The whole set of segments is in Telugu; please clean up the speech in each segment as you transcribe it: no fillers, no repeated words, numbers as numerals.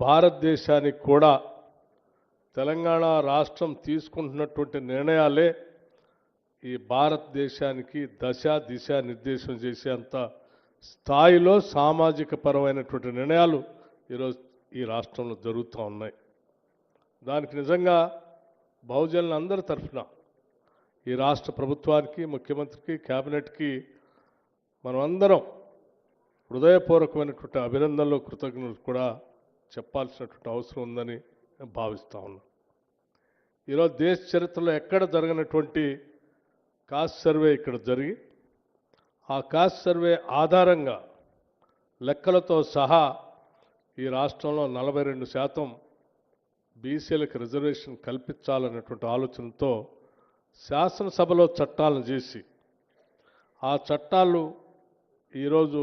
భారతదేశానికి కూడా తెలంగాణ రాష్ట్రం తీసుకుంటున్నటువంటి నిర్ణయాలే ఈ భారతదేశానికి దశ దిశ నిర్దేశం చేసేంత స్థాయిలో సామాజిక పరమైనటువంటి నిర్ణయాలు ఈరోజు ఈ రాష్ట్రంలో జరుగుతూ ఉన్నాయి. దానికి నిజంగా బహుజనులందరి తరఫున ఈ రాష్ట్ర ప్రభుత్వానికి, ముఖ్యమంత్రికి, కేబినెట్కి మనమందరం హృదయపూర్వకమైనటువంటి అభినందనలు, కృతజ్ఞతలు కూడా చెప్పాల్సినటువంటి అవసరం ఉందని నేను భావిస్తూ ఉన్నాను. ఈరోజు దేశ చరిత్రలో ఎక్కడ జరగనటువంటి కాస్ట్ సర్వే ఇక్కడ జరిగి ఆ కాస్ట్ సర్వే ఆధారంగా లెక్కలతో సహా ఈ రాష్ట్రంలో 42% బీసీలకు రిజర్వేషన్ కల్పించాలనేటువంటి ఆలోచనతో శాసనసభలో చట్టాలను చేసి ఆ చట్టాలు ఈరోజు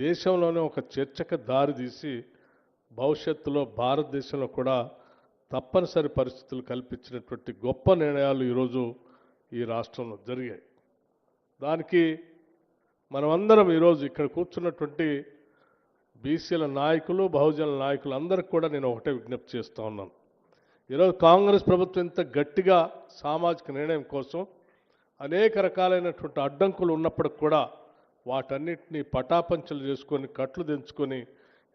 దేశంలోనే ఒక చర్చకు దారితీసి భవిష్యత్తులో భారతదేశంలో కూడా తప్పనిసరి పరిస్థితులు కల్పించినటువంటి గొప్ప నిర్ణయాలు ఈరోజు ఈ రాష్ట్రంలో జరిగాయి. దానికి మనమందరం ఈరోజు ఇక్కడ కూర్చున్నటువంటి బీసీల నాయకులు, బహుజనుల నాయకులు అందరికీ కూడా నేను ఒకటే విజ్ఞప్తి చేస్తూ ఉన్నాను. ఈరోజు కాంగ్రెస్ ప్రభుత్వం ఇంత గట్టిగా సామాజిక నిర్ణయం కోసం అనేక రకాలైనటువంటి అడ్డంకులు ఉన్నప్పటికి కూడా వాటన్నిటినీ పటాపంచలు చేసుకొని, కట్లు దించుకొని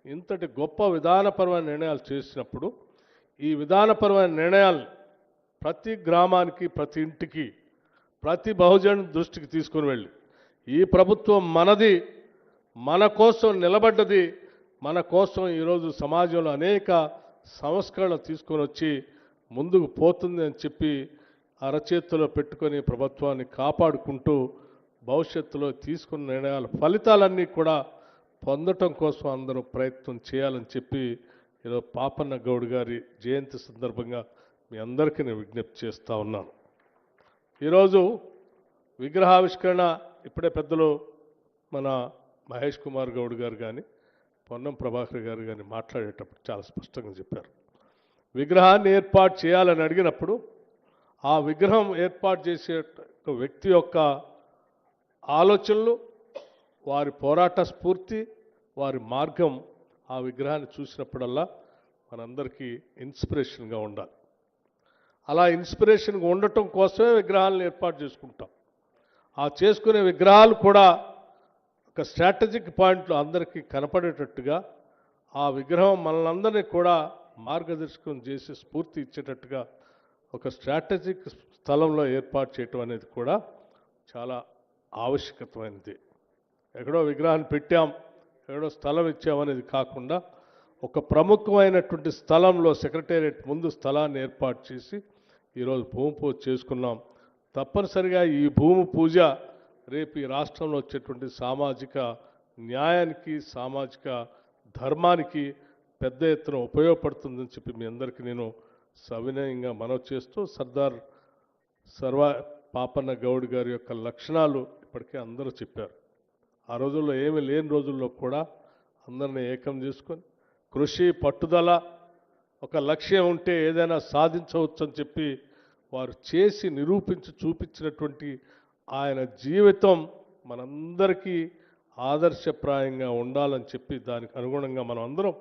ఇంతటి గొప్ప విధానపరమైన నిర్ణయాలు చేసినప్పుడు ఈ విధానపరమైన నిర్ణయాలు ప్రతి గ్రామానికి, ప్రతి ఇంటికి, ప్రతి బహుజను దృష్టికి తీసుకొని వెళ్ళి ఈ ప్రభుత్వం మనది, మన కోసం నిలబడ్డది, మన కోసం ఈరోజు సమాజంలో అనేక సంస్కరణలు తీసుకొని వచ్చి ముందుకు పోతుంది అని చెప్పి అరచేతిలో పెట్టుకొని ప్రభుత్వాన్ని కాపాడుకుంటూ భవిష్యత్తులో తీసుకున్న నిర్ణయాల ఫలితాలన్నీ కూడా పొందటం కోసం అందరూ ప్రయత్నం చేయాలని చెప్పి ఈరోజు పాపన్న గౌడ్ గారి జయంతి సందర్భంగా మీ అందరికీ నేను విజ్ఞప్తి చేస్తూ ఉన్నాను. ఈరోజు విగ్రహావిష్కరణ ఇప్పుడే పెద్దలు మన మహేష్ కుమార్ గౌడ్ గారు కానీ, పొన్నం ప్రభాకర్ గారు కానీ మాట్లాడేటప్పుడు చాలా స్పష్టంగా చెప్పారు. విగ్రహాన్ని ఏర్పాటు చేయాలని అడిగినప్పుడు ఆ విగ్రహం ఏర్పాటు చేసే వ్యక్తి యొక్క ఆలోచనలు, వారి పోరాట స్ఫూర్తి, వారి మార్గం ఆ విగ్రహాన్ని చూసినప్పుడల్లా మనందరికీ ఇన్స్పిరేషన్గా ఉండాలి. అలా ఇన్స్పిరేషన్గా ఉండటం కోసమే విగ్రహాలను ఏర్పాటు చేసుకుంటాం. ఆ చేసుకునే విగ్రహాలు కూడా ఒక స్ట్రాటజిక్ పాయింట్లో అందరికీ కనపడేటట్టుగా ఆ విగ్రహం మనల్ని కూడా మార్గదర్శకం చేసి స్ఫూర్తి ఇచ్చేటట్టుగా ఒక స్ట్రాటజిక్ స్థలంలో ఏర్పాటు చేయటం అనేది కూడా చాలా ఆవశ్యకమైనది. ఎక్కడో విగ్రహాన్ని పెట్టాం, ఎక్కడో స్థలం ఇచ్చామనేది కాకుండా ఒక ప్రముఖమైనటువంటి స్థలంలో సెక్రటేరియట్ ముందు స్థలాన్ని ఏర్పాటు చేసి ఈరోజు భూమి పూజ చేసుకున్నాం. తప్పనిసరిగా ఈ భూమి పూజ రేపు ఈ రాష్ట్రంలో వచ్చేటువంటి సామాజిక న్యాయానికి, సామాజిక ధర్మానికి పెద్ద ఎత్తున ఉపయోగపడుతుందని చెప్పి మీ అందరికీ నేను సవినయంగా మనవి చేస్తూ, సర్దార్ పాపన్న గౌడ్ గారి యొక్క లక్షణాలు ఇప్పటికే అందరూ చెప్పారు. ఆ రోజుల్లో ఏమీ లేని రోజుల్లో కూడా అందరినీ ఏకం చేసుకొని కృషి, పట్టుదల, ఒక లక్ష్యం ఉంటే ఏదైనా సాధించవచ్చు అని చెప్పి వారు చేసి నిరూపించి చూపించినటువంటి ఆయన జీవితం మనందరికీ ఆదర్శప్రాయంగా ఉండాలని చెప్పి దానికి అనుగుణంగా మనం అందరం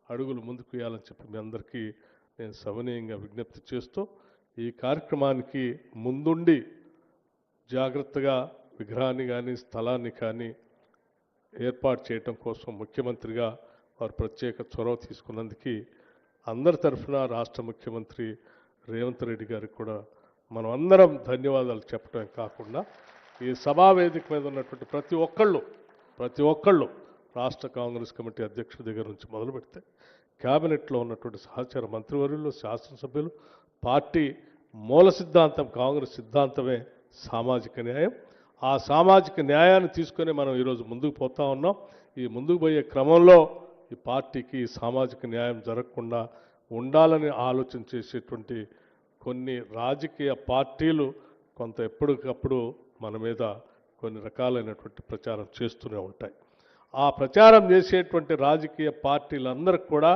అడుగులు ముందుకు వేయాలని చెప్పి మీ అందరికీ నేను సవినయంగా విజ్ఞప్తి చేస్తూ, ఈ కార్యక్రమానికి ముందుండి జాగ్రత్తగా విగ్రహాన్ని కానీ స్థలాన్ని కానీ ఏర్పాటు చేయటం కోసం ముఖ్యమంత్రిగా వారు ప్రత్యేక చొరవ తీసుకున్నందుకు అందరి తరఫున రాష్ట్ర ముఖ్యమంత్రి రేవంత్ రెడ్డి గారికి కూడా మనం అందరం ధన్యవాదాలు చెప్పడమే కాకుండా ఈ సభావేదిక మీద ఉన్నటువంటి ప్రతి ఒక్కళ్ళు రాష్ట్ర కాంగ్రెస్ కమిటీ అధ్యక్షుడి దగ్గర నుంచి మొదలు పెడితే క్యాబినెట్లో ఉన్నటువంటి సహచర మంత్రివర్యులు, శాసనసభ్యులు, పార్టీ మూల సిద్ధాంతం కాంగ్రెస్ సిద్ధాంతమే సామాజిక న్యాయం. ఆ సామాజిక న్యాయాన్ని తీసుకొని మనం ఈరోజు ముందుకు పోతా ఉన్నాం. ఈ ముందుకు పోయే క్రమంలో ఈ పార్టీకి సామాజిక న్యాయం జరగకుండా ఉండాలని ఆలోచన చేసేటువంటి కొన్ని రాజకీయ పార్టీలు కొంత ఎప్పటికప్పుడు మన మీద కొన్ని రకాలైనటువంటి ప్రచారం చేస్తూనే ఉంటాయి. ఆ ప్రచారం చేసేటువంటి రాజకీయ పార్టీలందరికీ కూడా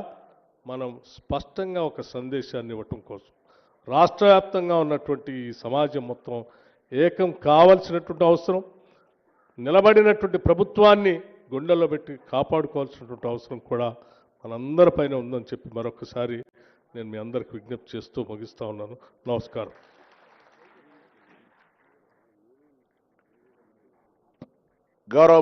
మనం స్పష్టంగా ఒక సందేశాన్ని ఇవ్వటం కోసం రాష్ట్ర వ్యాప్తంగా ఉన్నటువంటి ఈ సమాజం మొత్తం ఏకం కావాల్సినటువంటి అవసరం, నిలబడినటువంటి ప్రభుత్వాన్ని గుండెల్లో పెట్టి కాపాడుకోవాల్సినటువంటి అవసరం కూడా మనందరిపైన ఉందని చెప్పి మరొకసారి నేను మీ అందరికి విజ్ఞప్తి చేస్తూ ముగిస్తా ఉన్నాను. నమస్కారం. గౌరవ